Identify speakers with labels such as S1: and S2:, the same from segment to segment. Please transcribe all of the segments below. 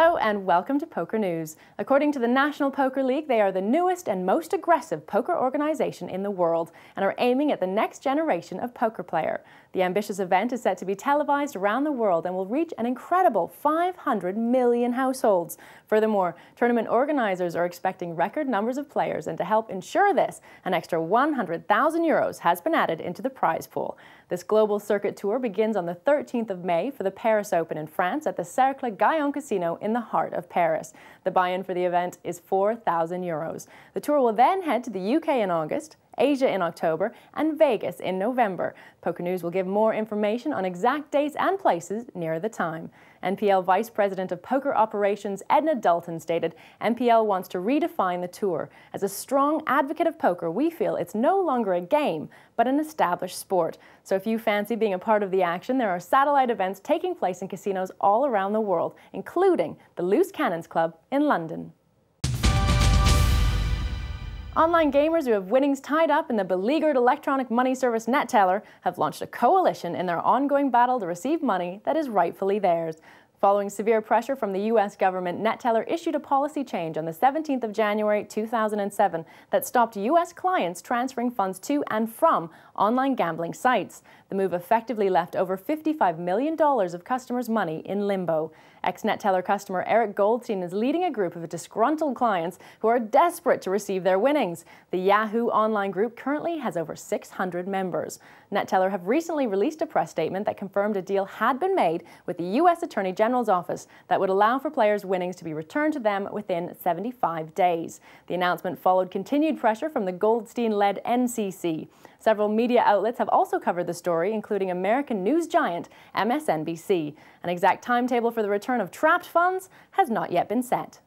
S1: Hello and welcome to Poker News. According to the National Poker League, they are the newest and most aggressive poker organization in the world and are aiming at the next generation of poker player. The ambitious event is set to be televised around the world and will reach an incredible 500 million households. Furthermore, tournament organizers are expecting record numbers of players, and to help ensure this, an extra 100,000 euros has been added into the prize pool. This global circuit tour begins on the 13th of May for the Paris Open in France at the Cercle Gammon Casino in the heart of Paris. The buy-in for the event is 4,000 euros. The tour will then head to the UK in August, Asia in October, and Vegas in November. Poker News will give more information on exact dates and places nearer the time. NPL Vice President of Poker Operations Edna Dalton stated, "NPL wants to redefine the tour. As a strong advocate of poker, we feel it's no longer a game, but an established sport. So if you fancy being a part of the action, there are satellite events taking place in casinos all around the world, including the Loose Cannons Club in London." Online gamers who have winnings tied up in the beleaguered electronic money service NetTeller have launched a coalition in their ongoing battle to receive money that is rightfully theirs. Following severe pressure from the U.S. government, NetTeller issued a policy change on the 17th of January 2007 that stopped U.S. clients transferring funds to and from online gambling sites. The move effectively left over $55 million of customers' money in limbo. Ex-NetTeller customer Eric Goldstein is leading a group of disgruntled clients who are desperate to receive their winnings. The Yahoo online group currently has over 600 members. NetTeller have recently released a press statement that confirmed a deal had been made with the U.S. Attorney General's office that would allow for players' winnings to be returned to them within 75 days. The announcement followed continued pressure from the Goldstein-led NCC. Several media outlets have also covered the story, including American news giant MSNBC. An exact timetable for the return of trapped funds has not yet been set.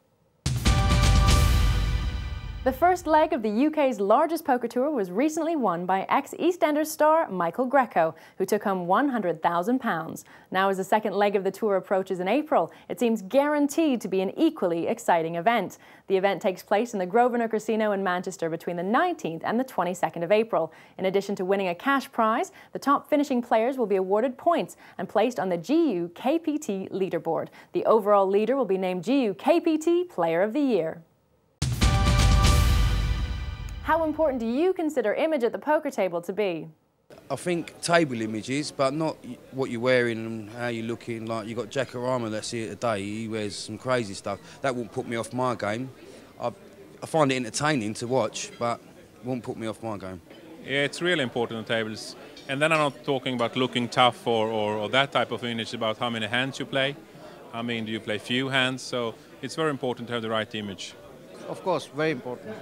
S1: The first leg of the UK's largest poker tour was recently won by ex-EastEnders star Michael Greco, who took home £100,000. Now, as the second leg of the tour approaches in April, it seems guaranteed to be an equally exciting event. The event takes place in the Grosvenor Casino in Manchester between the 19th and the 22nd of April. In addition to winning a cash prize, the top finishing players will be awarded points and placed on the GU KPT leaderboard. The overall leader will be named GU KPT Player of the Year. How important do you consider image at the poker table to be?
S2: I think table images, but not what you're wearing and how you're looking. Like, you've got Jack Arama that's here today, he wears some crazy stuff. That won't put me off my game. I find it entertaining to watch, but it won't put me off my game.
S3: Yeah, it's really important on tables. And then I'm not talking about looking tough or that type of image, about how many hands you play. I mean, do you play few hands? So it's very important to have the right image.
S4: Of course, very important.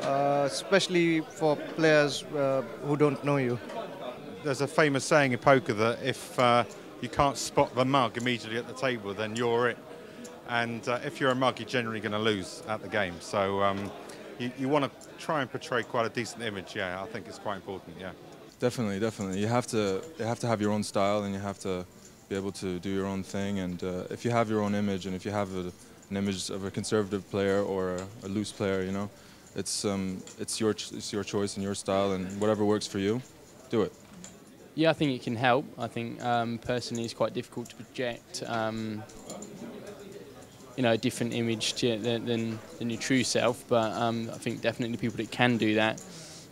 S4: Especially for players who don't know you.
S5: There's a famous saying in poker that if you can't spot the mug immediately at the table, then you're it. And if you're a mug, you're generally going to lose at the game. So you want to try and portray quite a decent image. Yeah, I think it's quite important. Yeah.
S6: Definitely, definitely. You have to have your own style, and you have to be able to do your own thing. And if you have your own image, and if you have an image of a conservative player or a loose player, you know, it's your choice and your style, and whatever works for you, do it.
S7: Yeah, I think it can help. I think personally it's quite difficult to project you know, a different image than your true self, but I think definitely people that can do that,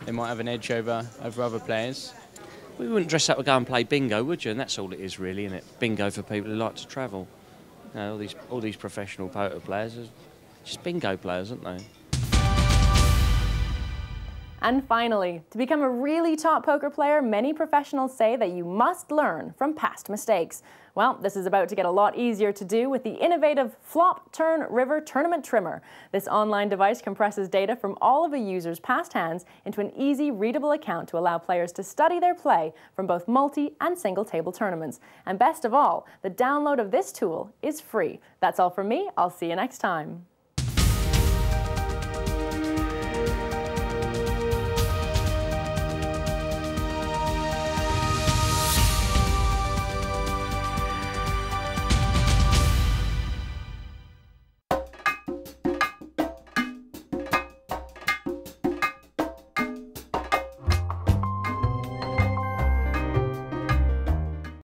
S7: they might have an edge over other players.
S8: We wouldn't dress up and go and play bingo, would you? And that's all it is, really, isn't it? Bingo for people who like to travel. You know, all these professional poker players are just bingo players, aren't they?
S1: And finally, to become a really top poker player, many professionals say that you must learn from past mistakes. Well, this is about to get a lot easier to do with the innovative Flop Turn River Tournament Trimmer. This online device compresses data from all of a user's past hands into an easy, readable account to allow players to study their play from both multi and single table tournaments. And best of all, the download of this tool is free. That's all from me. I'll see you next time.